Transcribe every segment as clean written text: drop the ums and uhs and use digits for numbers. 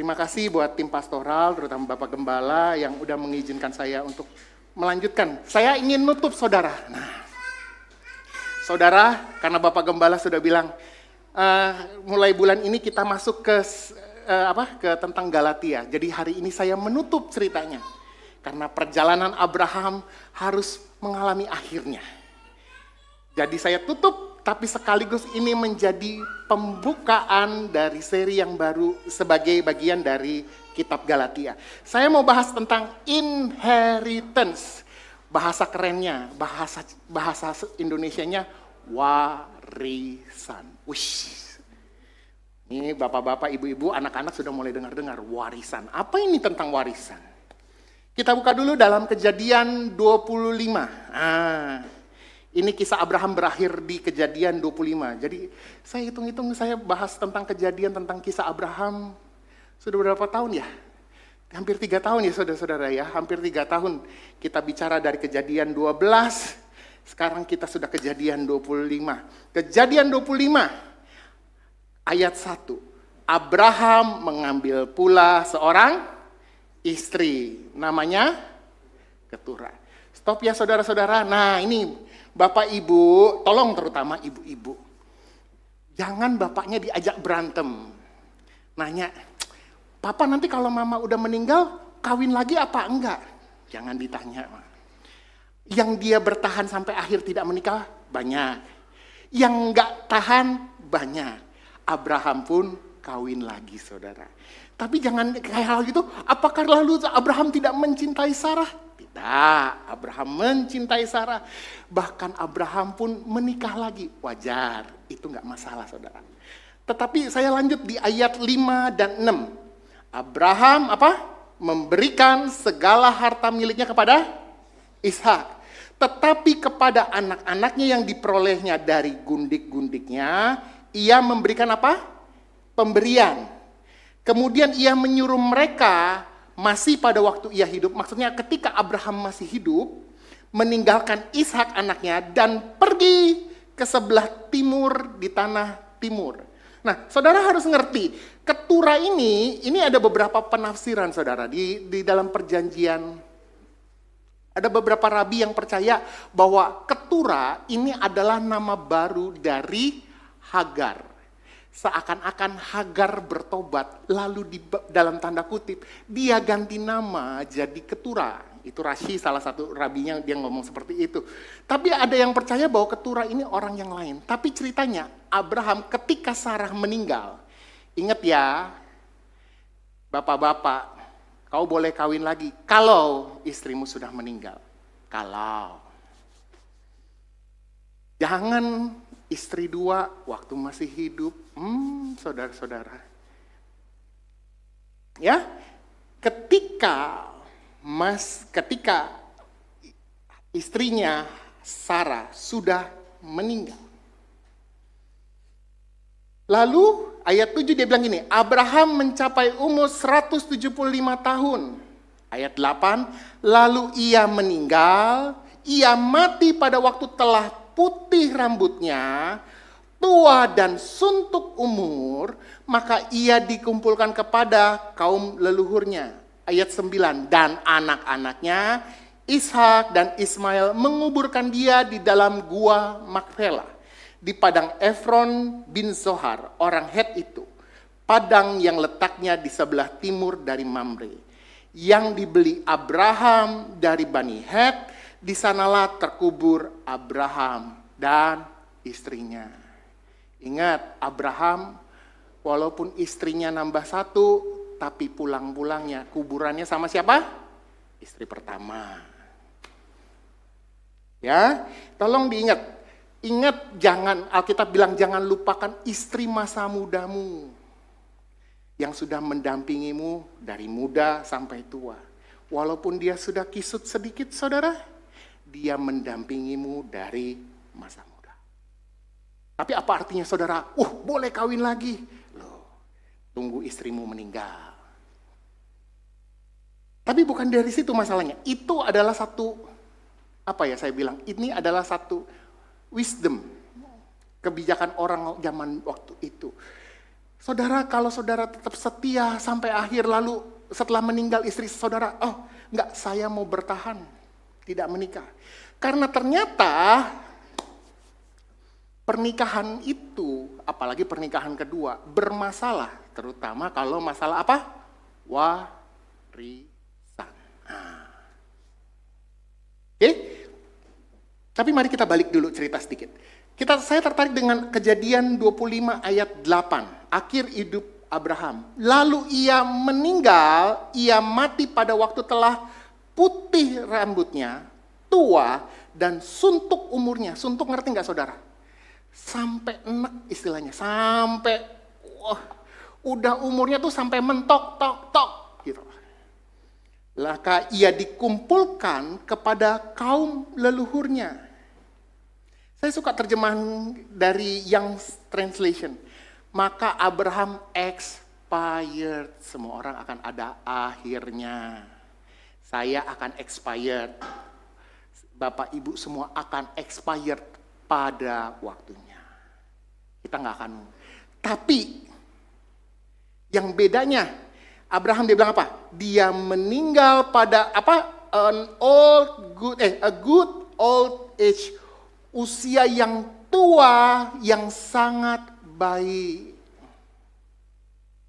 Terima kasih buat tim pastoral, terutama Bapak Gembala yang udah mengizinkan saya untuk melanjutkan. Saya ingin nutup saudara. Nah, saudara, karena Bapak Gembala sudah bilang, mulai bulan ini kita masuk ke tentang Galatia. Jadi hari ini saya menutup ceritanya. Karena perjalanan Abraham harus mengalami akhirnya. Jadi saya tutup, tapi sekaligus ini menjadi pembukaan dari seri yang baru sebagai bagian dari kitab Galatia. Saya mau bahas tentang inheritance. Bahasa kerennya, bahasa Indonesianya warisan. Wish. Ini bapak-bapak, ibu-ibu, anak-anak sudah mulai dengar-dengar warisan. Apa ini tentang warisan? Kita buka dulu dalam Kejadian 25. Ini kisah Abraham berakhir di Kejadian 25. Jadi saya hitung-hitung, saya bahas tentang kejadian, tentang kisah Abraham. Sudah berapa tahun ya? Hampir 3 tahun ya saudara-saudara ya. Hampir 3 tahun kita bicara dari Kejadian 12. Sekarang kita sudah Kejadian 25. Kejadian 25 ayat 1. Abraham mengambil pula seorang istri. Namanya Keturah. Stop ya saudara-saudara. Nah ini Bapak Ibu, tolong terutama ibu-ibu. Jangan bapaknya diajak berantem. Nanya, Papa nanti kalau mama udah meninggal, kawin lagi apa enggak? Jangan ditanya. Yang dia bertahan sampai akhir tidak menikah, banyak. Yang enggak tahan, banyak. Abraham pun kawin lagi saudara. Tapi jangan kayak hal gitu, apakah lalu Abraham tidak mencintai Sarah? Tidak, Abraham mencintai Sarah. Bahkan Abraham pun menikah lagi. Wajar, itu enggak masalah saudara. Tetapi saya lanjut di ayat 5 dan 6. Abraham memberikan segala harta miliknya kepada Ishak. Tetapi kepada anak-anaknya yang diperolehnya dari gundik-gundiknya, ia memberikan pemberian. Kemudian ia menyuruh mereka masih pada waktu ia hidup, maksudnya ketika Abraham masih hidup, meninggalkan Ishak anaknya dan pergi ke sebelah timur di tanah timur. Nah, saudara harus ngerti, Keturah ini ada beberapa penafsiran saudara di dalam perjanjian. Ada beberapa rabi yang percaya bahwa Keturah ini adalah nama baru dari Hagar. Seakan-akan Hagar bertobat, lalu dalam tanda kutip, dia ganti nama jadi Keturah. Itu Rashi, salah satu rabinya, dia ngomong seperti itu. Tapi ada yang percaya bahwa Keturah ini orang yang lain. Tapi ceritanya, Abraham ketika Sarah meninggal, ingat ya, bapak-bapak, kau boleh kawin lagi kalau istrimu sudah meninggal. Kalau. Jangan istri 2 waktu masih hidup. Saudara-saudara. Ya, ketika istrinya Sarah sudah meninggal. Lalu ayat 7 dia bilang gini, Abraham mencapai umur 175 tahun. Ayat 8, lalu ia meninggal, ia mati pada waktu telah putih rambutnya, tua dan suntuk umur, maka ia dikumpulkan kepada kaum leluhurnya. Ayat 9, dan anak-anaknya Ishak dan Ismail menguburkan dia di dalam gua Makpela, di padang Efron bin Zohar, orang Het itu, padang yang letaknya di sebelah timur dari Mamre, yang dibeli Abraham dari Bani Het. Di sanalah terkubur Abraham dan istrinya. Ingat, Abraham walaupun istrinya nambah 1, tapi pulang-pulangnya kuburannya sama siapa? Istri pertama. Ya, tolong diingat. Ingat, Alkitab bilang jangan lupakan istri masa mudamu yang sudah mendampingimu dari muda sampai tua. Walaupun dia sudah kisut sedikit saudara, dia mendampingimu dari masa muda. Tapi apa artinya saudara? Boleh kawin lagi. Loh, tunggu istrimu meninggal. Tapi bukan dari situ masalahnya. Itu adalah satu, ini adalah satu wisdom. Kebijakan orang zaman waktu itu. Saudara, kalau saudara tetap setia sampai akhir, lalu setelah meninggal istri saudara, oh enggak, saya mau bertahan, tidak menikah. Karena ternyata pernikahan itu, apalagi pernikahan kedua, bermasalah. Terutama kalau masalah apa? Warisan. Oke? Tapi mari kita balik dulu cerita sedikit. Saya tertarik dengan Kejadian 25 ayat 8, akhir hidup Abraham. Lalu ia meninggal, ia mati pada waktu telah putih rambutnya, tua dan suntuk umurnya. Suntuk ngerti nggak saudara? Sampai enak istilahnya, sampai udah umurnya tuh sampai mentok, tok gitu. Maka ia dikumpulkan kepada kaum leluhurnya. Saya suka terjemahan dari Young's Translation. Maka Abraham expired. Semua orang akan ada akhirnya. Saya akan expired. Bapak ibu semua akan expired pada waktunya. Kita nggak akan. Tapi yang bedanya, Abraham dia bilang apa? Dia meninggal pada apa? A good old age. Usia yang tua, yang sangat baik.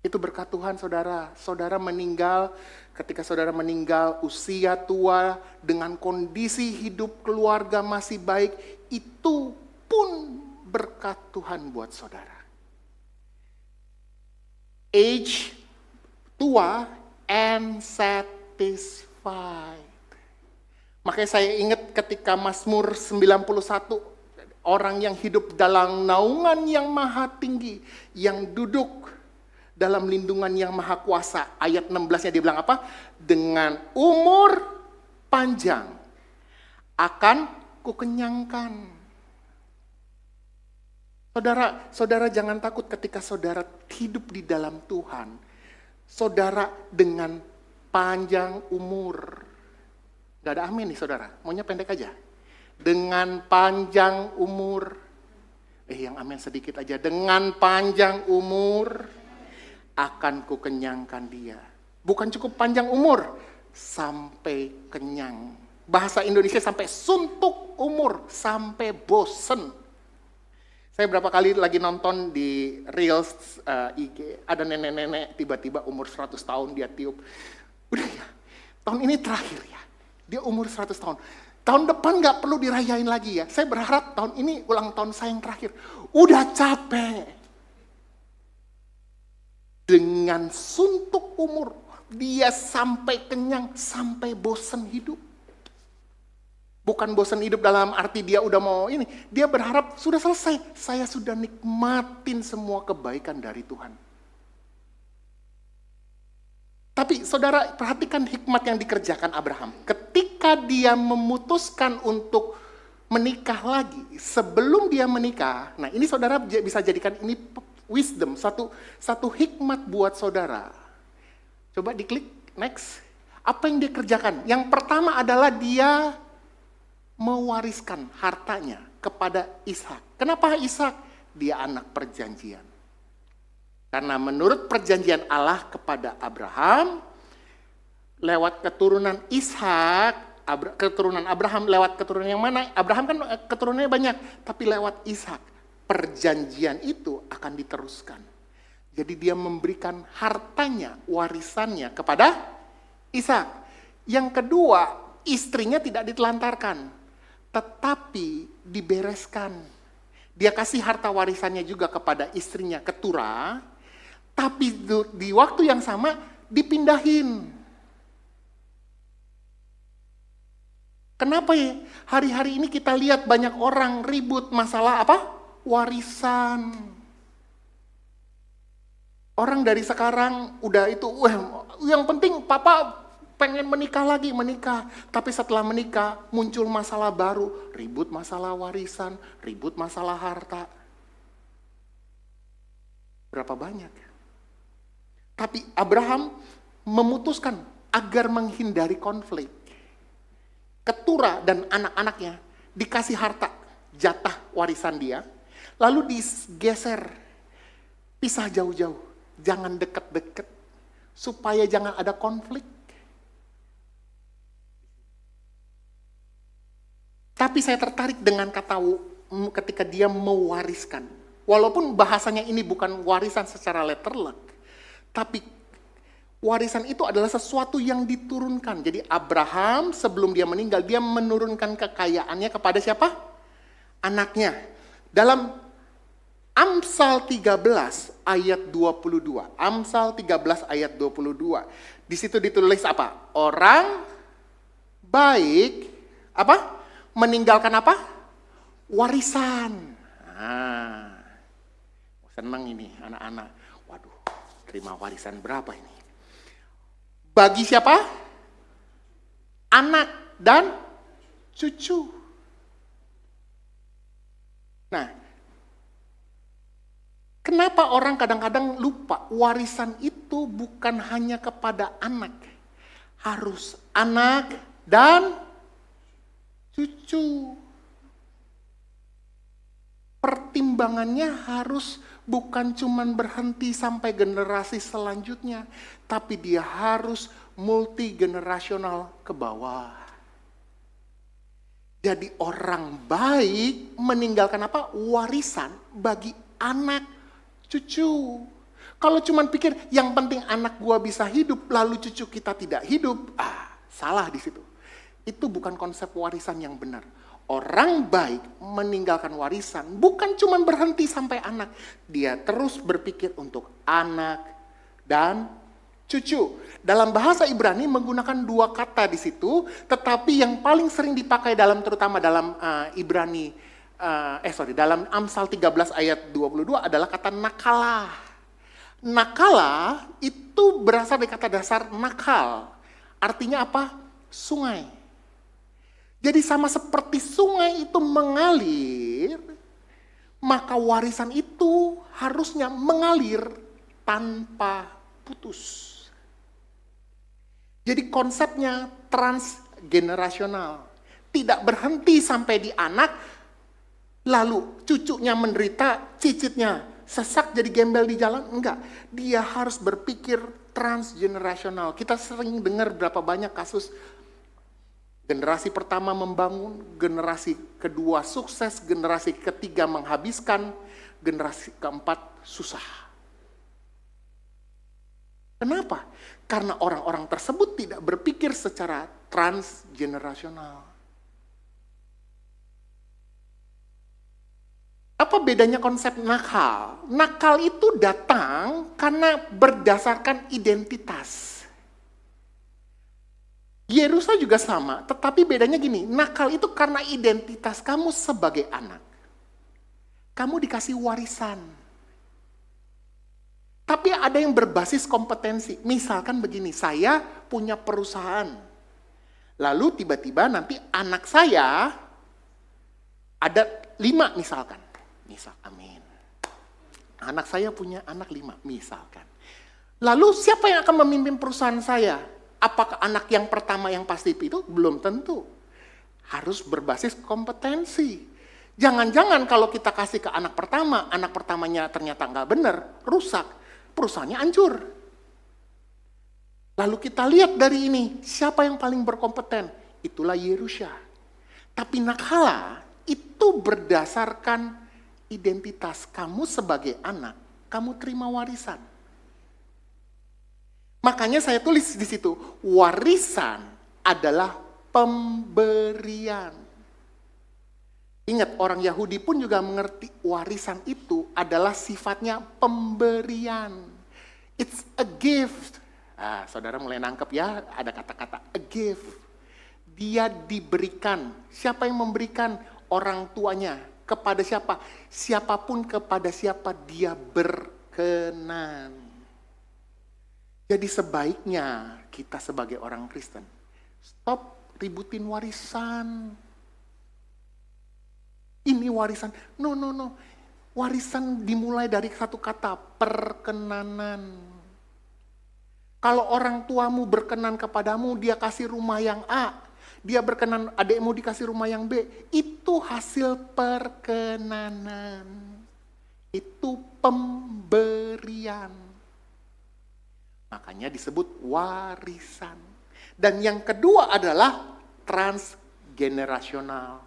Itu berkat Tuhan saudara. Saudara meninggal, ketika saudara meninggal usia tua dengan kondisi hidup keluarga masih baik, itu pun berkat Tuhan buat saudara. Age, tua, and satisfied. Makanya saya ingat ketika Mazmur 91, orang yang hidup dalam naungan yang maha tinggi, yang duduk dalam lindungan yang maha kuasa. Ayat 16-nya dia bilang apa? Dengan umur panjang akan kukenyangkan. Saudara jangan takut ketika saudara hidup di dalam Tuhan. Saudara dengan panjang umur. Gak ada amin nih saudara, maunya pendek aja. Dengan panjang umur, yang amin sedikit aja. Dengan panjang umur, akan kukenyangkan dia. Bukan cukup panjang umur, sampai kenyang. Bahasa Indonesia sampai suntuk umur, sampai bosen. Saya berapa kali lagi nonton di Reels IG, ada nenek-nenek tiba-tiba umur 100 tahun dia tiup. Udah ya, tahun ini terakhir ya. Dia umur 100 tahun. Tahun depan gak perlu dirayain lagi ya. Saya berharap tahun ini ulang tahun saya yang terakhir. Udah capek. Dengan suntuk umur, dia sampai kenyang, sampai bosan hidup. Bukan bosan hidup dalam arti dia udah mau ini. Dia berharap sudah selesai. Saya sudah nikmatin semua kebaikan dari Tuhan. Tapi saudara perhatikan hikmat yang dikerjakan Abraham. Ketika dia memutuskan untuk menikah lagi, sebelum dia menikah, nah ini saudara bisa jadikan ini wisdom, satu hikmat buat saudara. Coba diklik, next. Apa yang dia kerjakan? Yang pertama adalah dia mewariskan hartanya kepada Ishak. Kenapa Ishak? Dia anak perjanjian. Karena menurut perjanjian Allah kepada Abraham, lewat keturunan Ishak, keturunan Abraham lewat keturunan yang mana? Abraham kan keturunannya banyak, tapi lewat Ishak. Perjanjian itu akan diteruskan. Jadi dia memberikan hartanya, warisannya kepada Ishak. Yang kedua, istrinya tidak ditelantarkan, tetapi dibereskan. Dia kasih harta warisannya juga kepada istrinya Keturah, tapi di waktu yang sama dipindahin. Kenapa ya? Hari-hari ini kita lihat banyak orang ribut masalah apa? Warisan. Orang dari sekarang udah itu, yang penting papa pengen menikah. Tapi setelah menikah muncul masalah baru, ribut masalah warisan, ribut masalah harta. Berapa banyak? Tapi Abraham memutuskan agar menghindari konflik. Keturah dan anak-anaknya dikasih harta, jatah warisan dia, lalu digeser. Pisah jauh-jauh, jangan deket-deket, supaya jangan ada konflik. Tapi saya tertarik dengan kata ketika dia mewariskan. Walaupun bahasanya ini bukan warisan secara letterlek, tapi warisan itu adalah sesuatu yang diturunkan. Jadi Abraham sebelum dia meninggal, dia menurunkan kekayaannya kepada siapa? Anaknya. Dalam Amsal 13 ayat 22. Amsal 13 ayat 22. Di situ ditulis apa? Orang baik apa? Meninggalkan apa? Warisan. Nah, senang ini anak-anak. Waduh, terima warisan berapa ini? Bagi siapa? Anak dan cucu. Nah, kenapa orang kadang-kadang lupa warisan itu bukan hanya kepada anak. Harus anak dan cucu. Pertimbangannya harus bukan cuman berhenti sampai generasi selanjutnya, tapi dia harus multi generasional ke bawah. Jadi orang baik meninggalkan apa? Warisan bagi anak cucu. Kalau cuman pikir yang penting anak gua bisa hidup lalu cucu kita tidak hidup, salah di situ. Itu bukan konsep warisan yang benar. Orang baik meninggalkan warisan bukan cuma berhenti sampai anak. Dia terus berpikir untuk anak dan cucu. Dalam bahasa Ibrani menggunakan dua kata di situ, tetapi yang paling sering dipakai terutama dalam dalam Amsal 13 ayat 22 adalah kata nakala. Nakala itu berasal dari kata dasar nakal. Artinya apa? Sungai. Jadi sama seperti sungai itu mengalir, maka warisan itu harusnya mengalir tanpa putus. Jadi konsepnya transgenerasional. Tidak berhenti sampai di anak, lalu cucunya menderita, cicitnya sesak jadi gembel di jalan. Enggak, dia harus berpikir transgenerasional. Kita sering dengar berapa banyak kasus generasi pertama membangun, generasi kedua sukses, generasi ketiga menghabiskan, generasi keempat susah. Kenapa? Karena orang-orang tersebut tidak berpikir secara transgenerasional. Apa bedanya konsep nakal? Nakal itu datang karena berdasarkan identitas. Yerusa juga sama, tetapi bedanya gini, nakal itu karena identitas kamu sebagai anak. Kamu dikasih warisan. Tapi ada yang berbasis kompetensi. Misalkan begini, saya punya perusahaan. Lalu tiba-tiba nanti anak saya ada 5 misalkan. Amin. Anak saya punya anak 5 misalkan. Lalu siapa yang akan memimpin perusahaan saya? Apakah anak yang pertama yang pasti itu? Belum tentu. Harus berbasis kompetensi. Jangan-jangan kalau kita kasih ke anak pertamanya ternyata nggak benar, rusak, perusahaannya hancur. Lalu kita lihat dari ini, siapa yang paling berkompeten? Itulah Yerusa. Tapi nakala itu berdasarkan identitas kamu sebagai anak, kamu terima warisan. Makanya saya tulis di situ, warisan adalah pemberian. Ingat, orang Yahudi pun juga mengerti warisan itu adalah sifatnya pemberian. It's a gift. Saudara mulai nangkep ya, ada kata-kata a gift. Dia diberikan. Siapa yang memberikan? Orang tuanya. Kepada siapa? Siapapun kepada siapa dia berkenan. Jadi sebaiknya kita sebagai orang Kristen, stop ributin warisan. Ini warisan. No. Warisan dimulai dari satu kata, perkenanan. Kalau orang tuamu berkenan kepadamu, dia kasih rumah yang A. Dia berkenan adikmu dikasih rumah yang B. Itu hasil perkenanan. Itu pemberian. kematian. Makanya disebut warisan. Dan yang kedua adalah transgenerasional.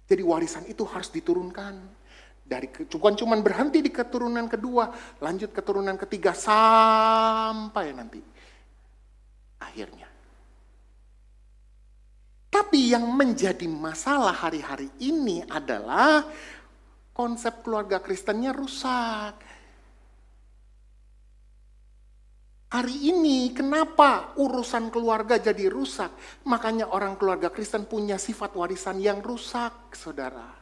Jadi warisan itu harus diturunkan. Bukan cuma berhenti di keturunan kedua, lanjut keturunan ketiga sampai nanti akhirnya. Tapi yang menjadi masalah hari-hari ini adalah konsep keluarga Kristennya rusak. Hari ini kenapa urusan keluarga jadi rusak? Makanya orang keluarga Kristen punya sifat warisan yang rusak, saudara.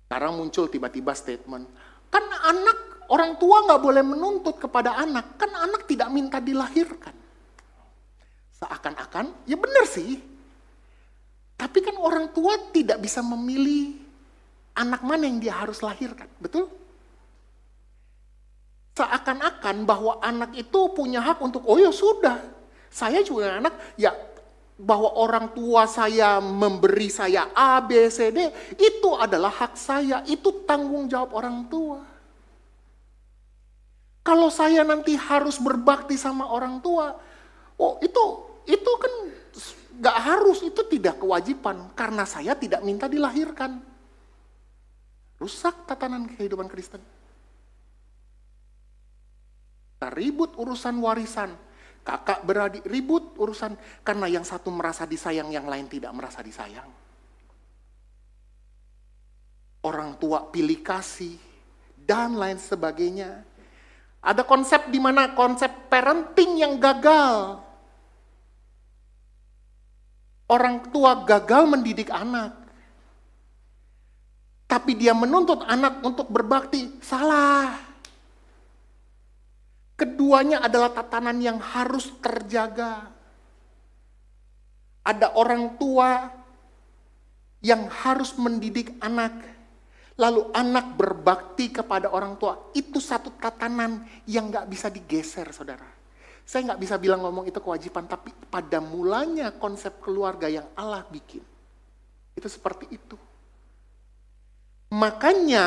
Sekarang muncul tiba-tiba statement, kan anak, orang tua nggak boleh menuntut kepada anak, kan anak tidak minta dilahirkan. Seakan-akan, ya benar sih. Tapi kan orang tua tidak bisa memilih anak mana yang dia harus lahirkan, betul? Seakan-akan bahwa anak itu punya hak untuk, oh ya sudah, saya juga anak, ya bahwa orang tua saya memberi saya A, B, C, D, itu adalah hak saya, itu tanggung jawab orang tua. Kalau saya nanti harus berbakti sama orang tua, oh itu kan gak harus, itu tidak kewajiban, karena saya tidak minta dilahirkan. Rusak tatanan kehidupan Kristen. Kita ribut urusan warisan, kakak beradik ribut urusan, karena yang satu merasa disayang, yang lain tidak merasa disayang. Orang tua pilih kasih, dan lain sebagainya. Ada konsep di mana konsep parenting yang gagal. Orang tua gagal mendidik anak. Tapi dia menuntut anak untuk berbakti, salah. Keduanya adalah tatanan yang harus terjaga. Ada orang tua yang harus mendidik anak, lalu anak berbakti kepada orang tua. Itu satu tatanan yang gak bisa digeser, saudara. Saya gak bisa bilang ngomong itu kewajiban, tapi pada mulanya konsep keluarga yang Allah bikin. Itu seperti itu. Makanya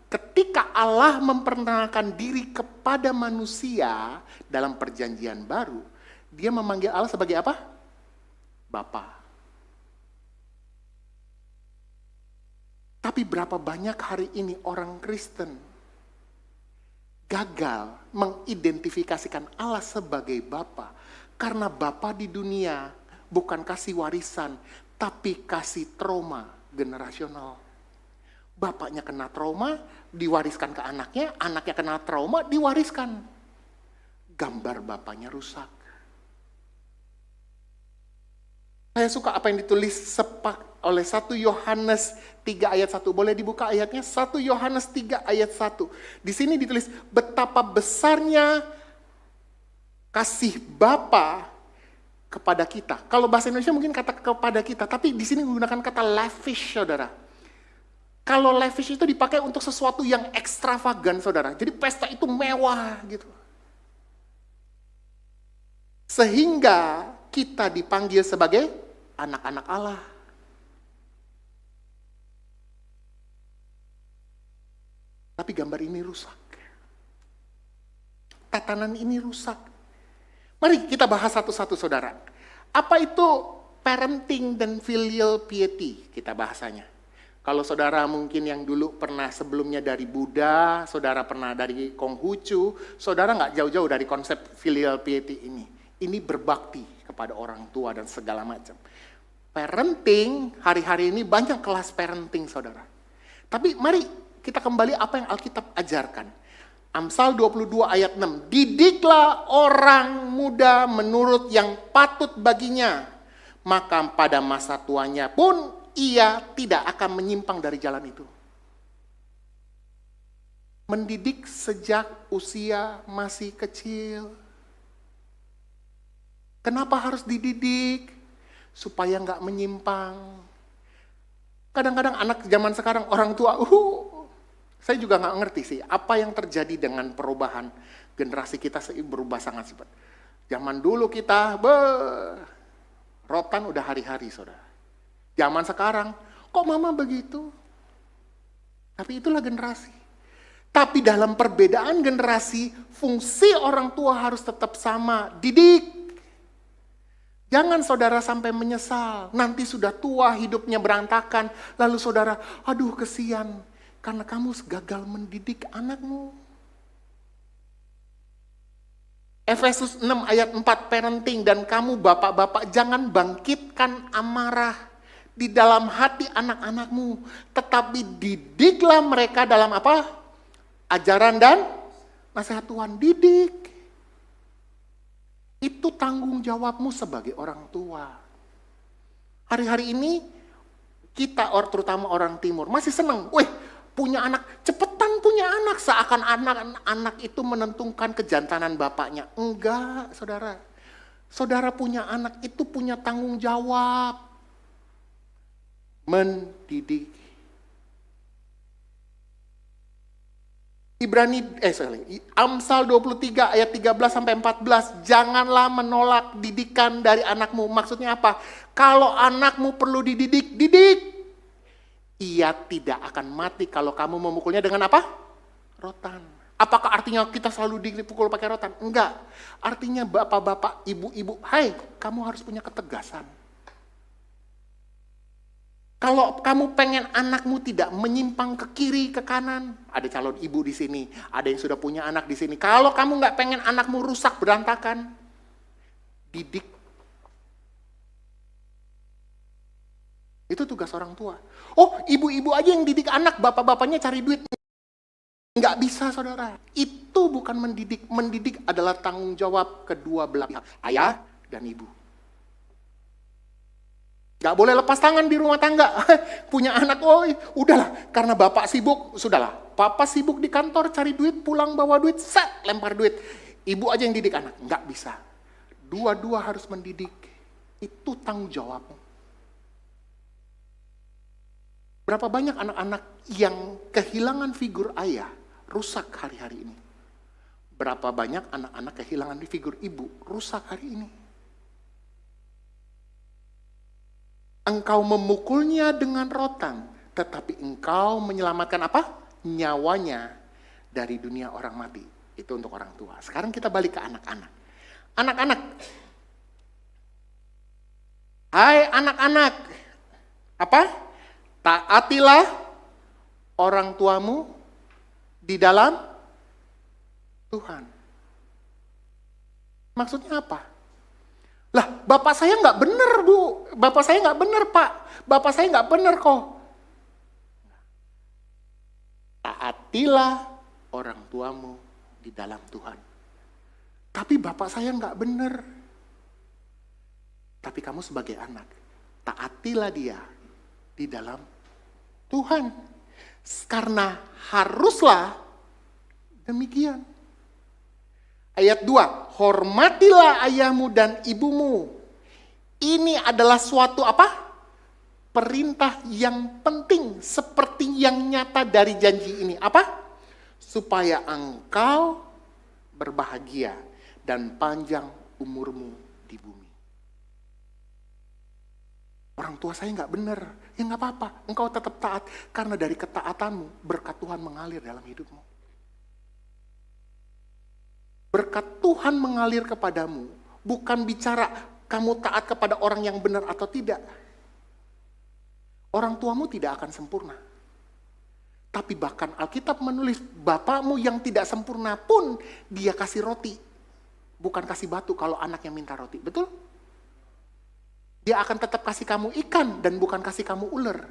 ketika Allah memperkenalkan diri kepada manusia dalam perjanjian baru, dia memanggil Allah sebagai apa? Bapa. Tapi berapa banyak hari ini orang Kristen gagal mengidentifikasikan Allah sebagai Bapa, karena Bapa di dunia bukan kasih warisan, tapi kasih trauma generasional. Bapaknya kena trauma, diwariskan ke anaknya, anaknya kena trauma, diwariskan. Gambar bapaknya rusak. Saya suka apa yang ditulis oleh 1 Yohanes 3 ayat 1. Boleh dibuka ayatnya? 1 Yohanes 3 ayat 1. Di sini ditulis, betapa besarnya kasih Bapa kepada kita. Kalau bahasa Indonesia mungkin kata kepada kita, tapi di sini menggunakan kata lavish, saudara. Kalau lavish itu dipakai untuk sesuatu yang ekstravagan, saudara. Jadi pesta itu mewah gitu. Sehingga kita dipanggil sebagai anak-anak Allah. Tapi gambar ini rusak. Tatanan ini rusak. Mari kita bahas satu-satu, saudara. Apa itu parenting dan filial piety? Kita bahasanya. Kalau saudara mungkin yang dulu pernah sebelumnya dari Buddha, saudara pernah dari Konghucu, saudara nggak jauh-jauh dari konsep filial piety ini. Ini berbakti kepada orang tua dan segala macam. Parenting, hari-hari ini banyak kelas parenting, saudara. Tapi mari kita kembali apa yang Alkitab ajarkan. Amsal 22 ayat 6. Didiklah orang muda menurut yang patut baginya, maka pada masa tuanya pun ia tidak akan menyimpang dari jalan itu. Mendidik sejak usia masih kecil. Kenapa harus dididik? Supaya nggak menyimpang. Kadang-kadang anak zaman sekarang, orang tua, saya juga nggak ngerti sih, apa yang terjadi dengan perubahan generasi kita berubah sangat cepat. Zaman dulu kita, rotan udah hari-hari, saudara. Zaman sekarang, kok mama begitu? Tapi itulah generasi. Tapi dalam perbedaan generasi, fungsi orang tua harus tetap sama, didik. Jangan saudara sampai menyesal, nanti sudah tua hidupnya berantakan, lalu saudara, aduh kesian, karena kamu gagal mendidik anakmu. Efesus 6 ayat 4 parenting, dan kamu bapak-bapak jangan bangkitkan amarah di dalam hati anak-anakmu, tetapi didiklah mereka dalam apa? Ajaran dan nasihat Tuhan, didik. Itu tanggung jawabmu sebagai orang tua. Hari-hari ini kita terutama orang timur masih senang, punya anak, cepetan punya anak, seakan anak itu menentukan kejantanan bapaknya. Enggak, saudara. Saudara punya anak itu punya tanggung jawab. Mendidik. Amsal 23 ayat 13 sampai 14, janganlah menolak didikan dari anakmu. Maksudnya apa? Kalau anakmu perlu dididik, didik. Ia tidak akan mati kalau kamu memukulnya dengan apa? Rotan. Apakah artinya kita selalu dipukul pakai rotan? Enggak. Artinya bapak-bapak, ibu-ibu, hai, kamu harus punya ketegasan. Kalau kamu pengen anakmu tidak menyimpang ke kiri, ke kanan, ada calon ibu di sini, ada yang sudah punya anak di sini. Kalau kamu nggak pengen anakmu rusak berantakan, didik. Itu tugas orang tua. Oh, ibu-ibu aja yang didik anak, bapak-bapaknya cari duit. Nggak bisa, saudara. Itu bukan mendidik. Mendidik adalah tanggung jawab kedua belah pihak, ayah dan ibu. Gak boleh lepas tangan di rumah tangga. Punya anak, udahlah. Karena bapak sibuk, sudahlah. Papa sibuk di kantor, cari duit, pulang bawa duit, set, lempar duit. Ibu aja yang didik anak. Gak bisa. Dua-dua harus mendidik. Itu tanggung jawabmu. Berapa banyak anak-anak yang kehilangan figur ayah, rusak hari-hari ini. Berapa banyak anak-anak kehilangan figur ibu, rusak hari ini. Engkau memukulnya dengan rotan, tetapi engkau menyelamatkan apa? Nyawanya dari dunia orang mati. Itu untuk orang tua. Sekarang kita balik ke anak-anak. Anak-anak. Hai anak-anak. Apa? Taatilah orang tuamu di dalam Tuhan. Maksudnya apa? Lah, bapak saya nggak benar, Bu. Bapak saya nggak benar, Pak. Bapak saya nggak benar kok. Taatilah orang tuamu di dalam Tuhan. Tapi bapak saya nggak benar. Tapi kamu sebagai anak, taatilah dia di dalam Tuhan. Karena haruslah demikian. Ayat 2, hormatilah ayahmu dan ibumu. Ini adalah suatu apa? Perintah yang penting seperti yang nyata dari janji ini. Apa? Supaya engkau berbahagia dan panjang umurmu di bumi. Orang tua saya nggak benar, ya nggak apa-apa. Engkau tetap taat karena dari ketaatanmu berkat Tuhan mengalir dalam hidupmu. Berkat Tuhan mengalir kepadamu, bukan bicara kamu taat kepada orang yang benar atau tidak. Orang tuamu tidak akan sempurna. Tapi bahkan Alkitab menulis, bapakmu yang tidak sempurna pun dia kasih roti. Bukan kasih batu kalau anaknya minta roti, betul? Dia akan tetap kasih kamu ikan dan bukan kasih kamu ular.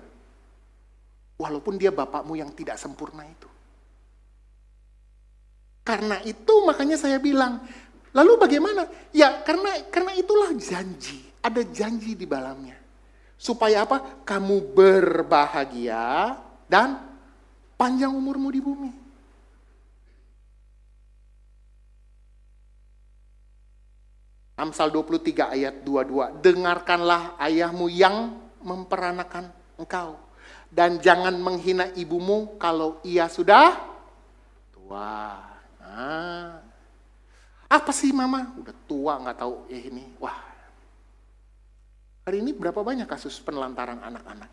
Walaupun dia bapakmu yang tidak sempurna itu. Karena itu makanya saya bilang, lalu bagaimana? Ya karena itulah janji, ada janji di dalamnya. Supaya apa? Kamu berbahagia dan panjang umurmu di bumi. Amsal 23 ayat 22, dengarkanlah ayahmu yang memperanakan engkau. Dan jangan menghina ibumu kalau ia sudah tua. Apa sih mama? Udah tua nggak tahu ini. Wah, hari ini berapa banyak kasus penelantaran anak-anak?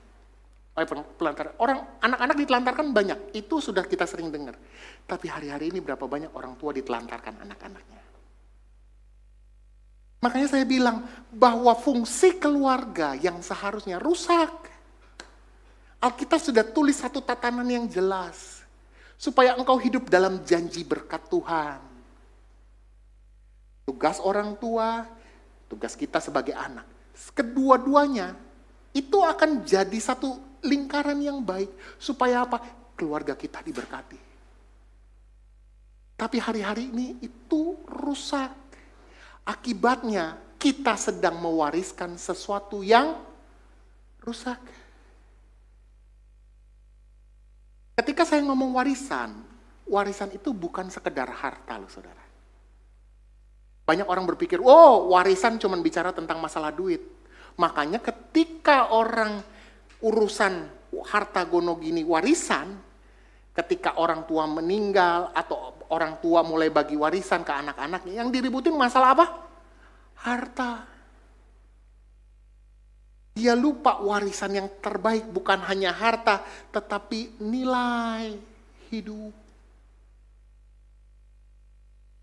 Pelantar. Anak-anak ditelantarkan banyak, itu sudah kita sering dengar. Tapi hari-hari ini berapa banyak orang tua ditelantarkan anak-anaknya. Makanya saya bilang bahwa fungsi keluarga yang seharusnya rusak. Alkitab sudah tulis satu tatanan yang jelas. Supaya engkau hidup dalam janji berkat Tuhan. Tugas orang tua, tugas kita sebagai anak. Kedua-duanya itu akan jadi satu lingkaran yang baik. Supaya apa? Keluarga kita diberkati. Tapi hari-hari ini itu rusak. Akibatnya kita sedang mewariskan sesuatu yang rusak. Ketika saya ngomong warisan itu bukan sekedar harta loh saudara. Banyak orang berpikir, oh warisan cuma bicara tentang masalah duit. Makanya ketika orang urusan harta gono gini warisan, ketika orang tua meninggal atau orang tua mulai bagi warisan ke anak-anaknya, yang diributin masalah apa? Harta. Dia lupa warisan yang terbaik bukan hanya harta, tetapi nilai hidup.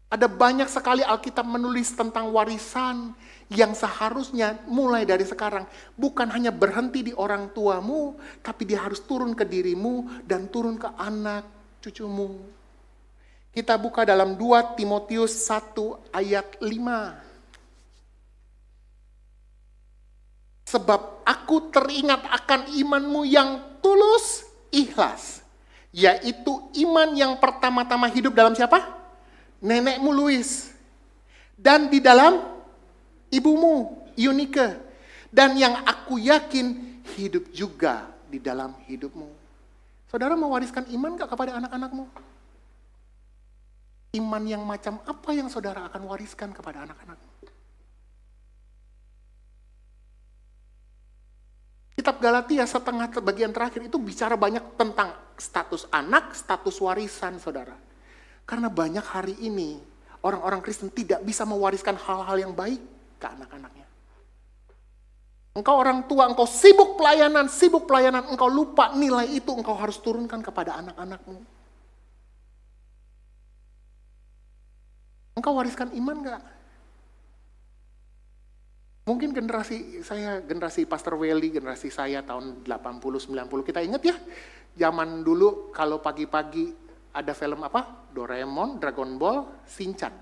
Ada banyak sekali Alkitab menulis tentang warisan yang seharusnya mulai dari sekarang bukan hanya berhenti di orang tuamu, tapi dia harus turun ke dirimu dan turun ke anak cucumu. Kita buka dalam 2 Timotius 1 ayat 5. Sebab aku teringat akan imanmu yang tulus, ikhlas. Yaitu iman yang pertama-tama hidup dalam siapa? Nenekmu Louis. Dan di dalam ibumu Eunike. Dan yang aku yakin hidup juga di dalam hidupmu. Saudara mewariskan iman gak kepada anak-anakmu? Iman yang macam apa yang saudara akan wariskan kepada anak-anak? Kitab Galatia setengah bagian terakhir itu bicara banyak tentang status anak, status warisan saudara. Karena banyak hari ini orang-orang Kristen tidak bisa mewariskan hal-hal yang baik ke anak-anaknya. Engkau orang tua, engkau sibuk pelayanan, engkau lupa nilai itu engkau harus turunkan kepada anak-anakmu. Engkau wariskan iman gak? Mungkin generasi Pastor Welly, generasi saya tahun 80-90, kita ingat ya, zaman dulu kalau pagi-pagi ada film apa? Doraemon, Dragon Ball, Shinchan.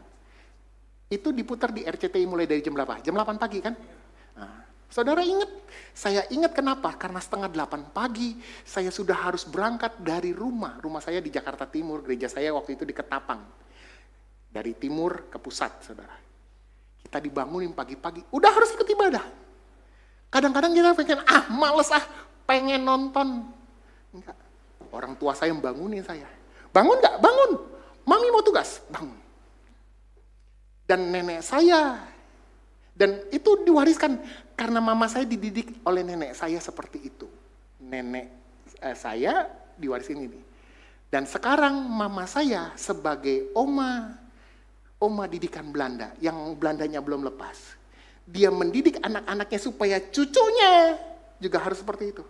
Itu diputar di RCTI mulai dari jam berapa? Jam 8 pagi kan? Nah, saudara ingat? Saya ingat kenapa? Karena setengah 8 pagi saya sudah harus berangkat dari rumah. Rumah saya di Jakarta Timur, gereja saya waktu itu di Ketapang. Dari timur ke pusat, saudara. Kita dibangunin pagi-pagi, udah harus ikut ibadah. Kadang-kadang kita pengen, males pengen nonton. Enggak, orang tua saya yang bangunin saya. Bangun gak? Bangun. Mami mau tugas? Bangun. Dan nenek saya. Dan itu diwariskan. Karena mama saya dididik oleh nenek saya seperti itu. Nenek saya diwarisin ini. Dan sekarang mama saya sebagai oma didikan Belanda. Yang Belandanya belum lepas. Dia mendidik anak-anaknya supaya cucunya juga harus seperti itu.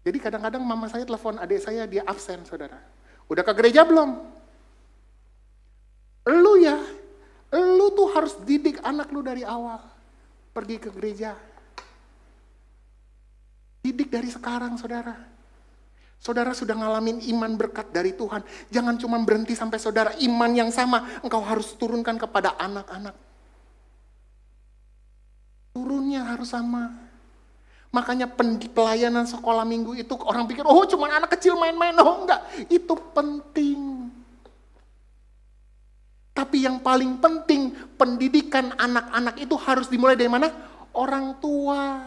Jadi kadang-kadang mama saya telepon adik saya, dia absen saudara. Udah ke gereja belum? Lu tuh harus didik anak lu dari awal. Pergi ke gereja. Didik dari sekarang saudara. Saudara sudah ngalamin iman berkat dari Tuhan. Jangan cuma berhenti sampai saudara iman yang sama. Engkau harus turunkan kepada anak-anak. Turunnya harus sama. Makanya pelayanan sekolah minggu itu orang pikir, oh cuma anak kecil main-main. Oh enggak, itu penting. Tapi yang paling penting, pendidikan anak-anak itu harus dimulai dari mana? Orang tua.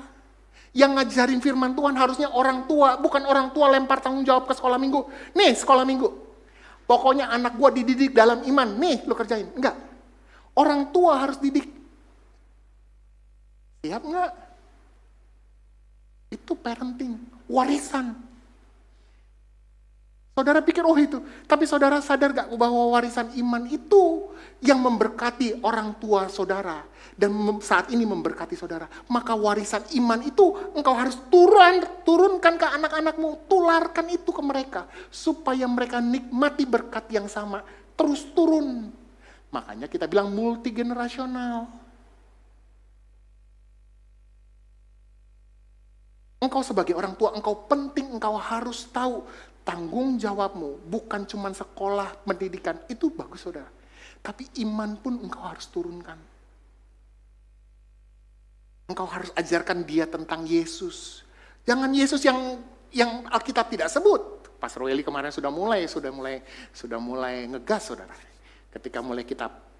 Yang ngajarin firman Tuhan harusnya orang tua, bukan orang tua lempar tanggung jawab ke sekolah minggu. Nih sekolah minggu, pokoknya anak gua dididik dalam iman, nih lu kerjain. Enggak, orang tua harus didik. Siap enggak? Itu parenting, warisan. Saudara pikir, oh itu. Tapi saudara sadar gak bahwa warisan iman itu yang memberkati orang tua saudara. Dan saat ini memberkati saudara. Maka warisan iman itu engkau harus turunkan ke anak-anakmu. Tularkan itu ke mereka. Supaya mereka nikmati berkat yang sama. Terus turun. Makanya kita bilang multigenerasional. Engkau sebagai orang tua, engkau penting, engkau harus tahu tanggung jawabmu. Bukan cuma sekolah, pendidikan, itu bagus saudara. Tapi iman pun engkau harus turunkan. Engkau harus ajarkan dia tentang Yesus. Jangan Yesus yang Alkitab tidak sebut. Pastor Welly kemarin sudah mulai ngegas saudara. Ketika mulai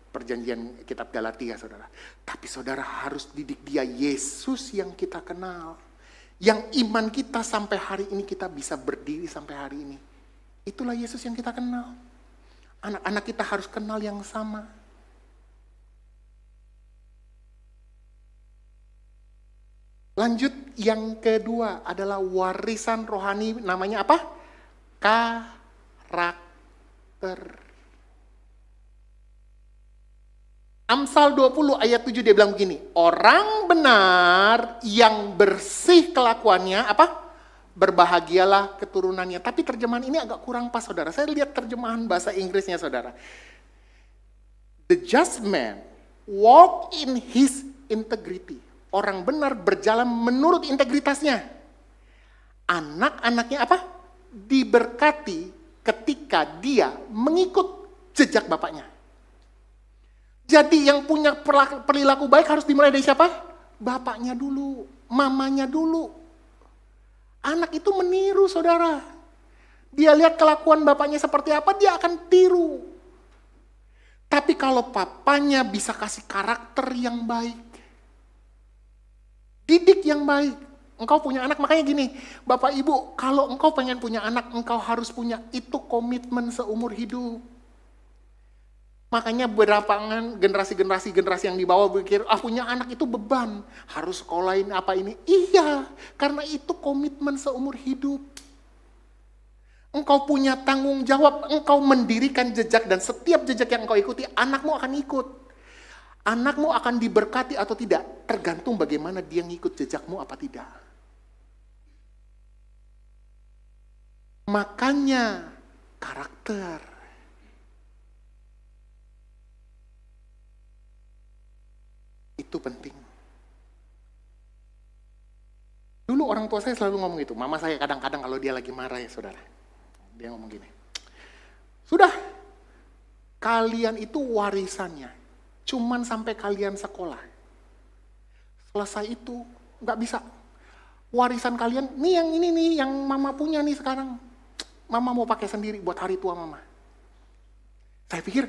perjanjian kitab Galatia saudara. Tapi saudara harus didik dia Yesus yang kita kenal. Yang iman kita sampai hari ini kita bisa berdiri sampai hari ini. Itulah Yesus yang kita kenal. Anak-anak kita harus kenal yang sama. Lanjut yang kedua adalah warisan rohani, namanya apa? Karakter. Amsal 20 ayat 7 dia bilang begini, orang benar yang bersih kelakuannya, apa? Berbahagialah keturunannya. Tapi terjemahan ini agak kurang pas saudara. Saya lihat terjemahan bahasa Inggrisnya saudara. The just man walk in his integrity. Orang benar berjalan menurut integritasnya. Anak-anaknya apa? Diberkati ketika dia mengikut jejak bapaknya. Jadi yang punya perilaku baik harus dimulai dari siapa? Bapaknya dulu, mamanya dulu. Anak itu meniru saudara. Dia lihat kelakuan bapaknya seperti apa, dia akan tiru. Tapi kalau papanya bisa kasih karakter yang baik, didik yang baik. Engkau punya anak, makanya gini, Bapak Ibu, kalau engkau pengen punya anak, engkau harus punya itu komitmen seumur hidup. Makanya generasi yang di bawah berpikir, punya anak itu beban, harus sekolahin apa ini. Iya, karena itu komitmen seumur hidup. Engkau punya tanggung jawab, engkau mendirikan jejak dan setiap jejak yang engkau ikuti, anakmu akan ikut. Anakmu akan diberkati atau tidak, tergantung bagaimana dia ngikut jejakmu apa tidak. Makanya karakter. Itu penting. Dulu orang tua saya selalu ngomong gitu. Mama saya kadang-kadang kalau dia lagi marah ya saudara. Dia ngomong gini. Sudah, kalian itu warisannya. Cuman sampai kalian sekolah. Selesai itu, nggak bisa. Warisan kalian, nih yang ini nih, yang mama punya nih sekarang. Mama mau pakai sendiri buat hari tua mama. Saya pikir,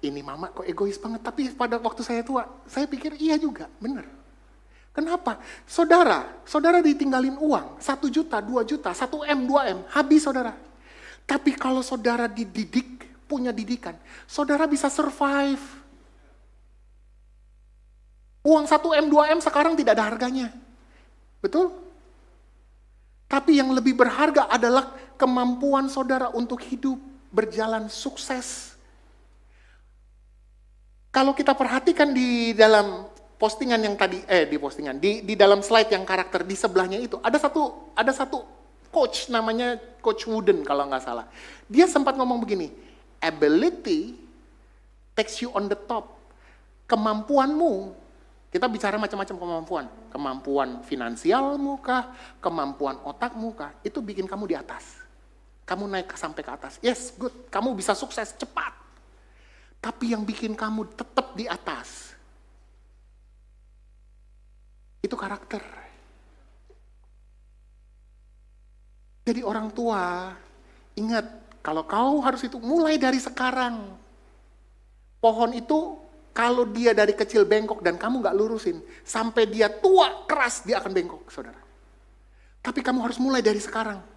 ini mama kok egois banget, tapi pada waktu saya tua, saya pikir iya juga, benar. Kenapa? Saudara ditinggalin uang, 1 juta, 2 juta, 1 M, 2 M, habis saudara. Tapi kalau saudara dididik, punya didikan, saudara bisa survive. Uang 1 M, 2 M sekarang tidak ada harganya. Betul? Tapi yang lebih berharga adalah kemampuan saudara untuk hidup, berjalan sukses. Kalau kita perhatikan di dalam postingan yang tadi, di dalam slide yang karakter di sebelahnya itu, ada satu coach namanya Coach Wooden kalau nggak salah. Dia sempat ngomong begini, ability takes you on the top. Kemampuanmu, kita bicara macam-macam kemampuan. Kemampuan finansialmu kah, kemampuan otakmu kah, itu bikin kamu di atas. Kamu naik sampai ke atas. Yes, good. Kamu bisa sukses cepat. Tapi yang bikin kamu tetap di atas, itu karakter. Jadi orang tua, ingat, kalau kau harus itu mulai dari sekarang. Pohon itu, kalau dia dari kecil bengkok dan kamu gak lurusin, sampai dia tua keras, dia akan bengkok, saudara. Tapi kamu harus mulai dari sekarang.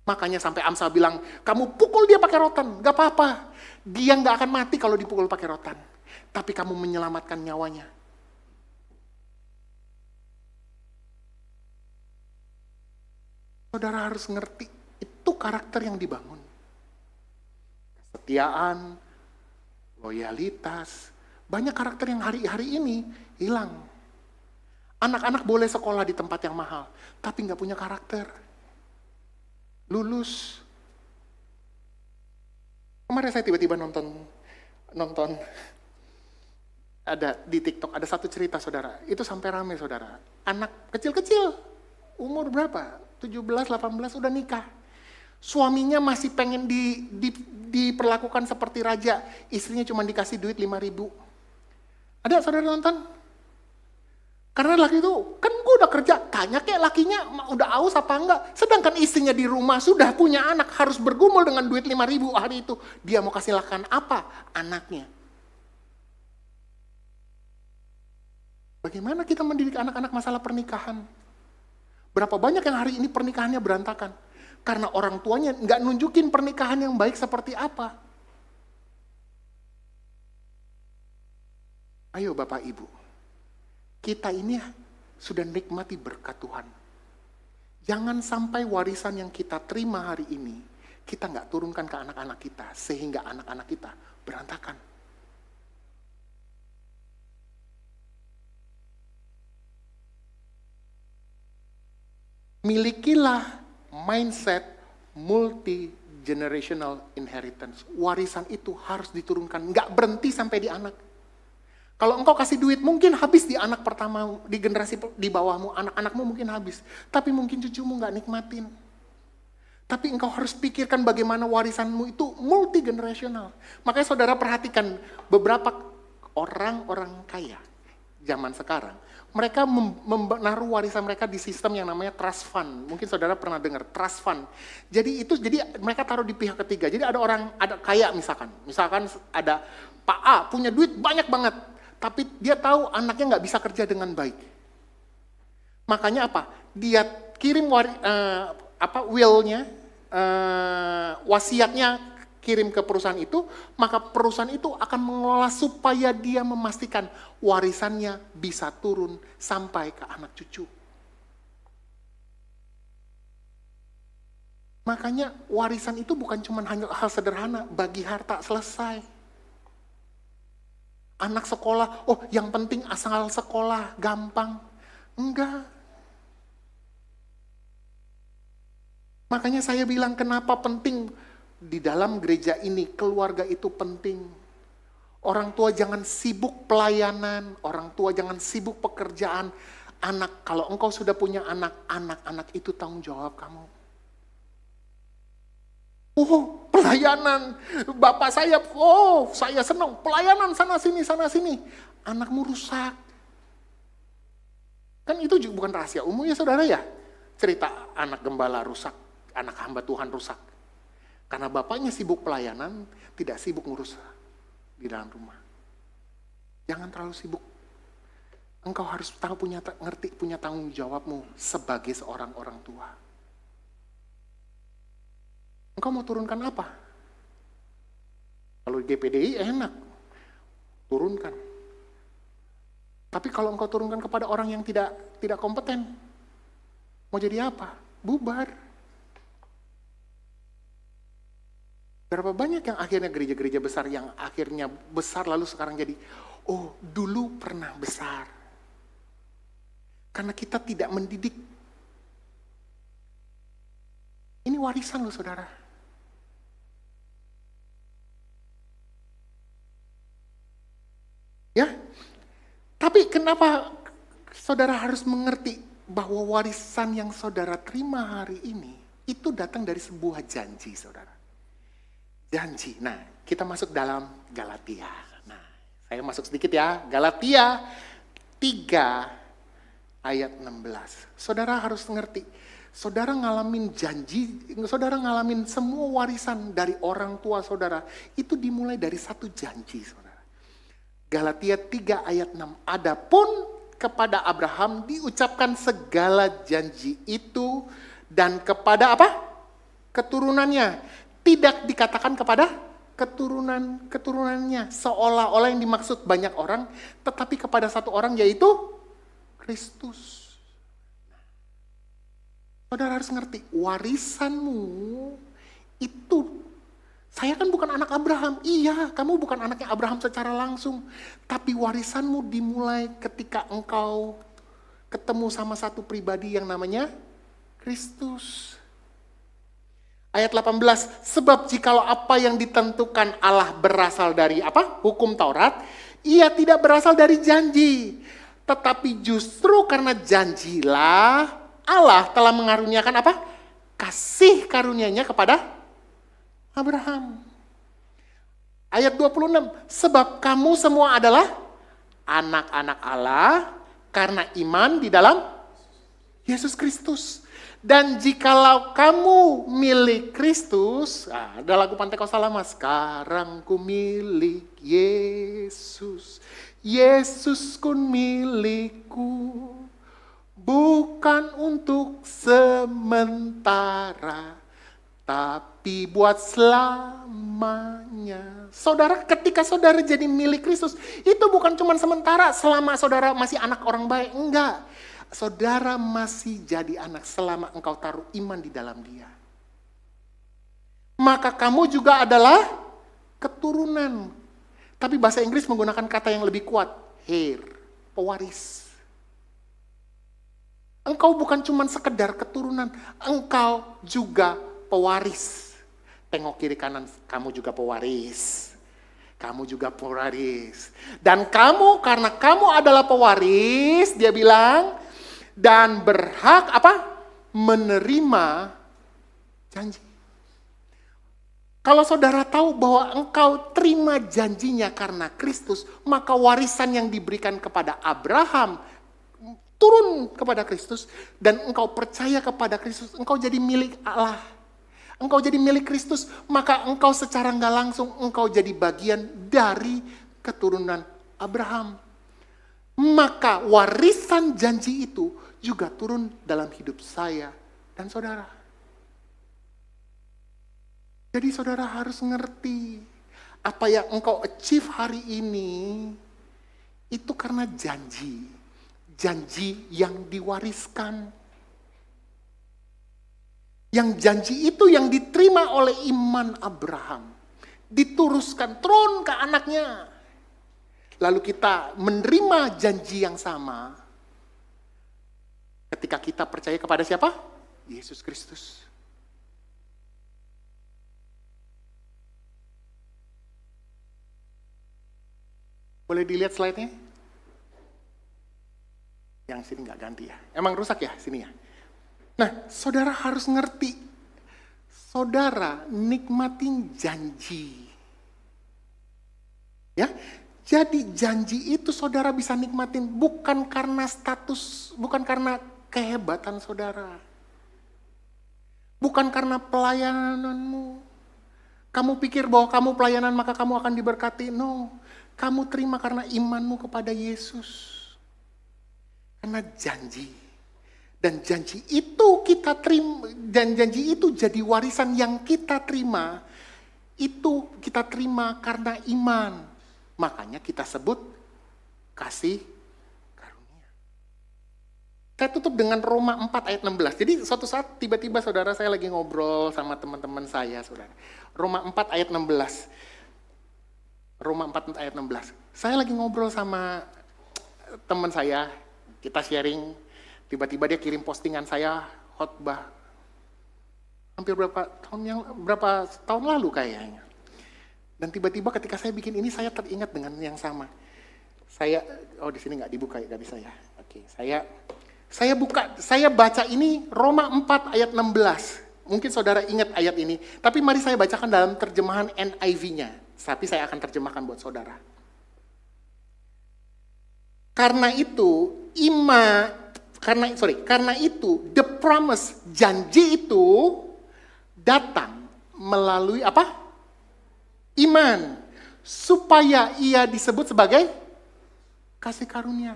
Makanya sampai Amsal bilang, kamu pukul dia pakai rotan, gak apa-apa. Dia gak akan mati kalau dipukul pakai rotan. Tapi kamu menyelamatkan nyawanya. Saudara harus ngerti, itu karakter yang dibangun. Kesetiaan, loyalitas, banyak karakter yang hari-hari ini hilang. Anak-anak boleh sekolah di tempat yang mahal, tapi nggak punya karakter. Lulus. Kemarin saya tiba-tiba nonton ada di TikTok, ada satu cerita saudara, itu sampai rame saudara. Anak kecil-kecil, umur berapa? 17, 18 udah nikah. Suaminya masih pengen diperlakukan seperti raja, istrinya cuma dikasih duit 5.000. Ada saudara nonton? Karena laki itu, kan gue udah kerja, tanya kayak lakinya udah aus apa enggak. Sedangkan istrinya di rumah sudah punya anak, harus bergumul dengan duit 5.000 hari itu. Dia mau kasih makan apa? Anaknya. Bagaimana kita mendidik anak-anak masalah pernikahan? Berapa banyak yang hari ini pernikahannya berantakan? Karena orang tuanya nggak nunjukin pernikahan yang baik seperti apa. Ayo Bapak Ibu, kita ini sudah nikmati berkat Tuhan. Jangan sampai warisan yang kita terima hari ini, kita nggak turunkan ke anak-anak kita, sehingga anak-anak kita berantakan. Milikilah mindset multi-generational inheritance. Warisan itu harus diturunkan, nggak berhenti sampai di anak. Kalau engkau kasih duit, mungkin habis di anak pertama, di generasi di bawahmu, anak-anakmu mungkin habis. Tapi mungkin cucumu nggak nikmatin. Tapi engkau harus pikirkan bagaimana warisanmu itu multi-generational. Makanya saudara perhatikan beberapa orang-orang kaya zaman sekarang. Mereka menaruh warisan mereka di sistem yang namanya trust fund. Mungkin saudara pernah dengar trust fund. Jadi mereka taruh di pihak ketiga. Jadi ada kaya misalkan ada Pak A punya duit banyak banget, tapi dia tahu anaknya nggak bisa kerja dengan baik. Makanya apa? Dia kirim will-nya, wasiatnya kirim ke perusahaan itu, maka perusahaan itu akan mengelola supaya dia memastikan warisannya bisa turun sampai ke anak cucu. Makanya warisan itu bukan cuma hanya hal sederhana, bagi harta selesai. Anak sekolah, oh yang penting asal sekolah, gampang. Enggak. Makanya saya bilang kenapa penting di dalam gereja ini, keluarga itu penting. Orang tua jangan sibuk pelayanan, orang tua jangan sibuk pekerjaan. Anak, kalau engkau sudah punya anak-anak itu tanggung jawab kamu. Oh, pelayanan. Bapak saya, saya senang. Pelayanan sana sini. Anakmu rusak. Kan itu juga bukan rahasia umum ya saudara ya. Cerita anak gembala rusak, anak hamba Tuhan rusak. Karena bapaknya sibuk pelayanan, tidak sibuk ngurus di dalam rumah. Jangan terlalu sibuk. Engkau harus punya tanggung jawabmu sebagai seorang orang tua. Engkau mau turunkan apa? Kalau GPDI enak, turunkan. Tapi kalau engkau turunkan kepada orang yang tidak kompeten, mau jadi apa? Bubar. Berapa banyak yang akhirnya gereja-gereja besar yang akhirnya besar lalu sekarang jadi, oh dulu pernah besar. Karena kita tidak mendidik. Ini warisan loh saudara. Ya, tapi kenapa saudara harus mengerti bahwa warisan yang saudara terima hari ini itu datang dari sebuah janji saudara. Janji. Nah, kita masuk dalam Galatia. Nah, saya masuk sedikit ya. Galatia 3 ayat 16. Saudara harus ngerti. Saudara ngalamin janji, saudara ngalamin semua warisan dari orang tua saudara. Itu dimulai dari satu janji saudara. Galatia 3 ayat 6. Adapun kepada Abraham diucapkan segala janji itu dan kepada apa? Keturunannya. Tidak dikatakan kepada keturunannya. Seolah-olah yang dimaksud banyak orang, tetapi kepada satu orang yaitu Kristus. Saudara harus ngerti, warisanmu itu, saya kan bukan anak Abraham. Iya, kamu bukan anaknya Abraham secara langsung. Tapi warisanmu dimulai ketika engkau ketemu sama satu pribadi yang namanya Kristus. Ayat 18, sebab jikalau apa yang ditentukan Allah berasal dari apa? Hukum Taurat, ia tidak berasal dari janji. Tetapi justru karena janjilah Allah telah mengaruniakan apa? Kasih karunia-Nya kepada Abraham. Ayat 26, sebab kamu semua adalah anak-anak Allah karena iman di dalam Yesus Kristus. Dan jikalau kamu milik Kristus, ada lagu Pantekosta lama, sekarang ku milik Yesus, Yesus kun milikku. Bukan untuk sementara, tapi buat selamanya. Saudara, ketika saudara jadi milik Kristus, itu bukan cuma sementara selama saudara masih anak orang baik. Enggak. Saudara masih jadi anak selama engkau taruh iman di dalam Dia. Maka kamu juga adalah keturunan. Tapi bahasa Inggris menggunakan kata yang lebih kuat, heir, pewaris. Engkau bukan cuma sekedar keturunan, engkau juga pewaris. Tengok kiri kanan, kamu juga pewaris. Kamu juga pewaris. Dan kamu, karena kamu adalah pewaris, dia bilang, dan berhak apa? Menerima janji. Kalau saudara tahu bahwa engkau terima janjinya karena Kristus, maka warisan yang diberikan kepada Abraham turun kepada Kristus, dan engkau percaya kepada Kristus, engkau jadi milik Allah. Engkau jadi milik Kristus, maka engkau secara nggak langsung engkau jadi bagian dari keturunan Abraham. Maka warisan janji itu juga turun dalam hidup saya dan saudara. Jadi saudara harus ngerti, apa yang engkau achieve hari ini, itu karena janji. Janji yang diwariskan. Yang janji itu yang diterima oleh iman Abraham. Dituruskan, turun ke anaknya. Lalu kita menerima janji yang sama. Ketika kita percaya kepada siapa? Yesus Kristus. Boleh dilihat slide-nya? Yang sini nggak ganti ya. Emang rusak ya sini ya. Nah, saudara harus ngerti. Saudara nikmatin janji. Ya, jadi janji itu saudara bisa nikmatin bukan karena status, bukan karena kehebatan saudara. Bukan karena pelayananmu. Kamu pikir bahwa kamu pelayanan maka kamu akan diberkati. No, kamu terima karena imanmu kepada Yesus. Karena janji. Dan janji itu kita terima, dan janji itu jadi warisan yang kita terima. Itu kita terima karena iman. Makanya kita sebut kasih karunia. Saya tutup dengan Roma 4 ayat 16. Jadi suatu saat tiba-tiba saudara saya lagi ngobrol sama teman-teman saya, saudara. Roma 4 ayat 16. Roma 4 ayat 16. Saya lagi ngobrol sama teman saya. Kita sharing, tiba-tiba dia kirim postingan saya khotbah hampir berapa tahun lalu kayaknya. Dan tiba-tiba ketika saya bikin ini saya teringat dengan yang sama. Saya di sini nggak dibuka ya, nggak bisa ya. Oke, saya baca ini Roma 4 ayat 16. Mungkin saudara ingat ayat ini, tapi mari saya bacakan dalam terjemahan NIV-nya. Tapi saya akan terjemahkan buat saudara. Karena itu the promise, janji itu datang melalui apa? Iman. Supaya ia disebut sebagai kasih karunia.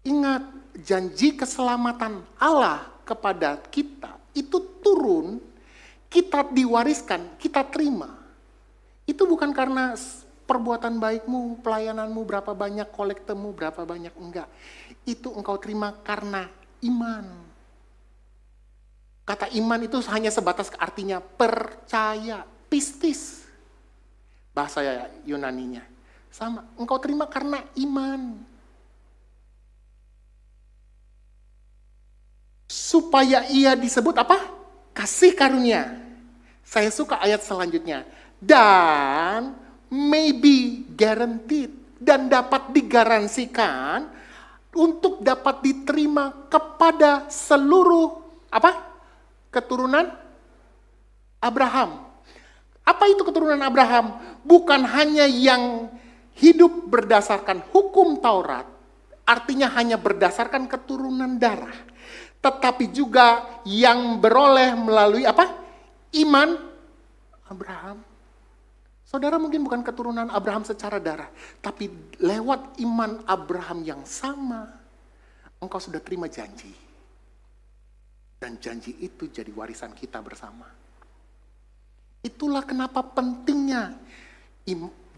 Ingat, janji keselamatan Allah kepada kita itu turun, kita diwariskan, kita terima. Itu bukan karena perbuatan baikmu, pelayananmu berapa banyak, kolektemu berapa banyak, enggak. Itu engkau terima karena iman. Kata iman itu hanya sebatas artinya percaya, pistis. Bahasa Yunaninya. Sama, engkau terima karena iman. Supaya ia disebut apa? Kasih karunia. Saya suka ayat selanjutnya. Dan maybe guaranteed. Dan dapat digaransikan untuk dapat diterima kepada seluruh apa? Keturunan Abraham. Apa itu keturunan Abraham? Bukan hanya yang hidup berdasarkan hukum Taurat, artinya hanya berdasarkan keturunan darah, tetapi juga yang beroleh melalui apa? Iman Abraham. Saudara mungkin bukan keturunan Abraham secara darah, tapi lewat iman Abraham yang sama, engkau sudah terima janji. Dan janji itu jadi warisan kita bersama. Itulah kenapa pentingnya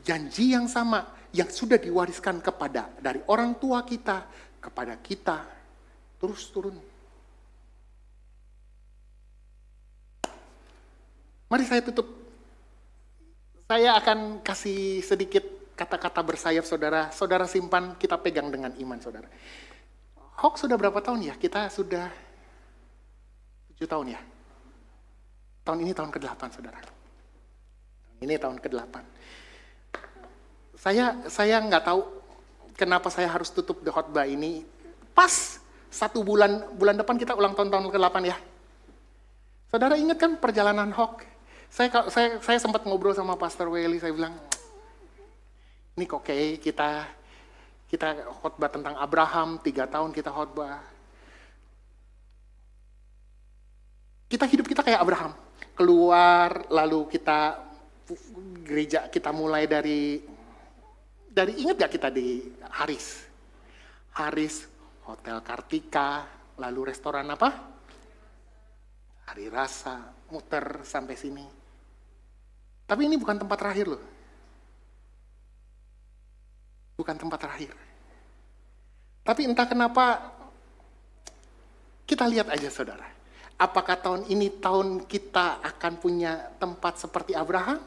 janji yang sama yang sudah diwariskan kepada dari orang tua kita kepada kita terus turun. Mari saya tutup. Saya akan kasih sedikit kata-kata bersayap saudara. Saudara simpan, kita pegang dengan iman saudara. Hok sudah berapa tahun ya? Kita sudah 7 tahun ya. Tahun ini tahun ke-8 saudara. Ini tahun ke-8. Saya nggak tahu kenapa saya harus tutup the khotbah ini. Pas 1 bulan depan kita ulang tahun ke-8 ya. Saudara ingat kan perjalanan Hok? Saya sempat ngobrol sama Pastor Welly, saya bilang, ini kok kayak kita khotbah tentang Abraham, 3 tahun kita khotbah. Hidup kita kayak Abraham. Keluar, lalu kita gereja, kita mulai dari ingat gak kita di Haris? Haris, Hotel Kartika, lalu restoran apa? Hari Rasa, muter sampai sini. Tapi ini bukan tempat terakhir loh. Bukan tempat terakhir. Tapi entah kenapa, kita lihat aja saudara. Apakah tahun ini tahun kita akan punya tempat seperti Abraham?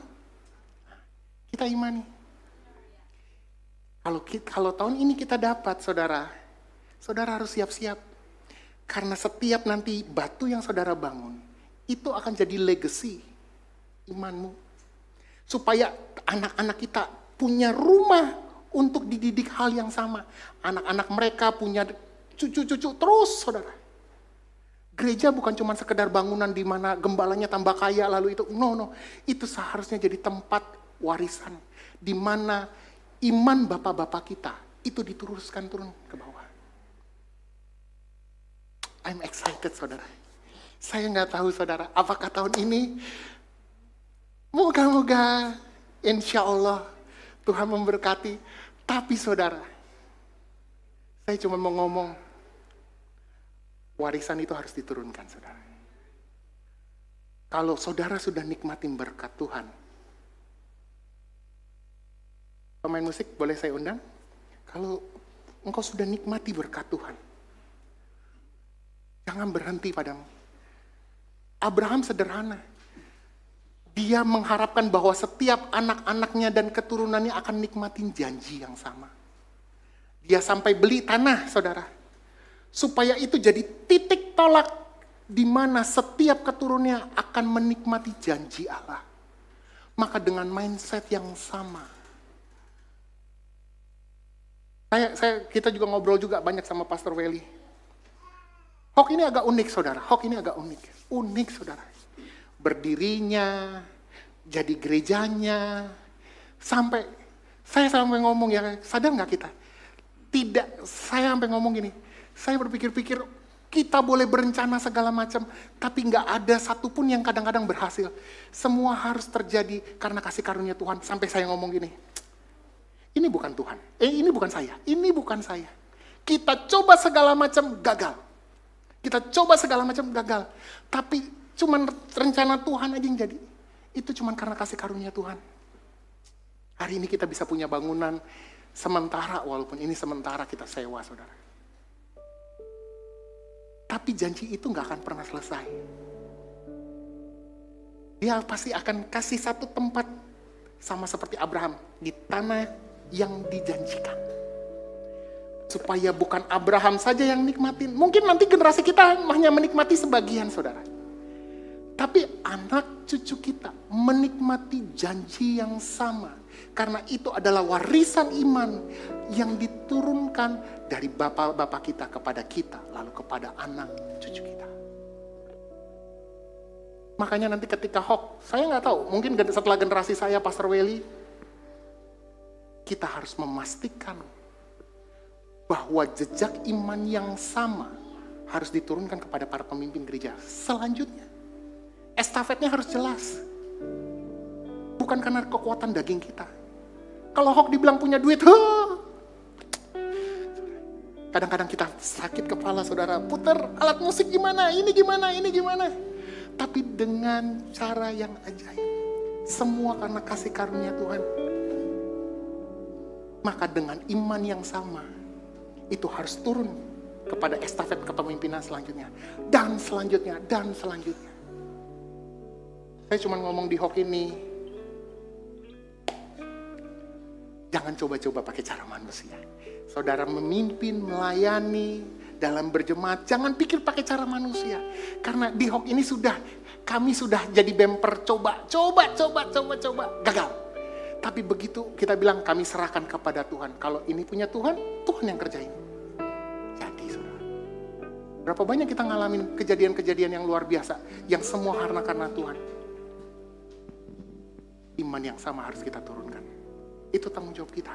Kita imani. Kalau tahun ini kita dapat saudara harus siap-siap. Karena setiap nanti batu yang saudara bangun, itu akan jadi legacy imanmu. Supaya anak-anak kita punya rumah untuk dididik hal yang sama. Anak-anak mereka punya cucu-cucu terus, saudara. Gereja bukan cuma sekedar bangunan di mana gembalanya tambah kaya lalu itu. No. Itu seharusnya jadi tempat warisan. Di mana iman bapak-bapak kita itu diteruskan turun ke bawah. I'm excited, saudara. Saya nggak tahu, saudara, apakah tahun ini moga-moga insya Allah Tuhan memberkati. Tapi saudara, saya cuma mau ngomong, warisan itu harus diturunkan, saudara. Kalau saudara sudah nikmatin berkat Tuhan, pemain musik boleh saya undang? Kalau engkau sudah nikmati berkat Tuhan, jangan berhenti padamu. Abraham sederhana. Dia mengharapkan bahwa setiap anak-anaknya dan keturunannya akan nikmatin janji yang sama. Dia sampai beli tanah, saudara. Supaya itu jadi titik tolak di mana setiap keturunannya akan menikmati janji Allah. Maka dengan mindset yang sama. Kita juga ngobrol juga banyak sama Pastor Welly. Hok ini agak unik, saudara. Hok ini agak unik. Unik, saudara. Berdirinya, jadi gerejanya, saya sampai ngomong ya, sadar nggak kita? Tidak, saya sampai ngomong gini, saya berpikir-pikir kita boleh berencana segala macam, tapi nggak ada satupun yang kadang-kadang berhasil. Semua harus terjadi karena kasih karunia Tuhan. Sampai saya ngomong gini, ini bukan Tuhan, ini bukan saya. Kita coba segala macam gagal. Tapi cuman rencana Tuhan aja yang jadi. Itu cuman karena kasih karunia Tuhan. Hari ini kita bisa punya bangunan sementara, walaupun ini sementara kita sewa, saudara. Tapi janji itu gak akan pernah selesai. Dia pasti akan kasih satu tempat sama seperti Abraham di tanah yang dijanjikan. Supaya bukan Abraham saja yang nikmatin. Mungkin nanti generasi kita hanya menikmati sebagian, saudara. Tapi anak cucu kita menikmati janji yang sama. Karena itu adalah warisan iman yang diturunkan dari bapak-bapak kita kepada kita, lalu kepada anak cucu kita. Makanya nanti ketika saya nggak tahu, mungkin setelah generasi saya, Pastor Welly, kita harus memastikan bahwa jejak iman yang sama harus diturunkan kepada para pemimpin gereja selanjutnya. Estafetnya harus jelas. Bukan karena kekuatan daging kita. Kalau dibilang punya duit, kadang-kadang kita sakit kepala, saudara. Putar alat musik gimana, ini gimana, ini gimana. Tapi dengan cara yang ajaib. Semua karena kasih karunia Tuhan. Maka dengan iman yang sama, itu harus turun kepada estafet kepemimpinan selanjutnya. Dan selanjutnya, dan selanjutnya. Saya cuma ngomong di ini, jangan coba-coba pakai cara manusia. Saudara memimpin, melayani, dalam berjemaat, jangan pikir pakai cara manusia. Karena di ini kami sudah jadi bemper coba, gagal. Tapi begitu kita bilang kami serahkan kepada Tuhan. Kalau ini punya Tuhan, Tuhan yang kerjain. Jadi saudara, berapa banyak kita ngalamin kejadian-kejadian yang luar biasa, yang semua karena Tuhan. Iman yang sama harus kita turunkan. Itu tanggung jawab kita.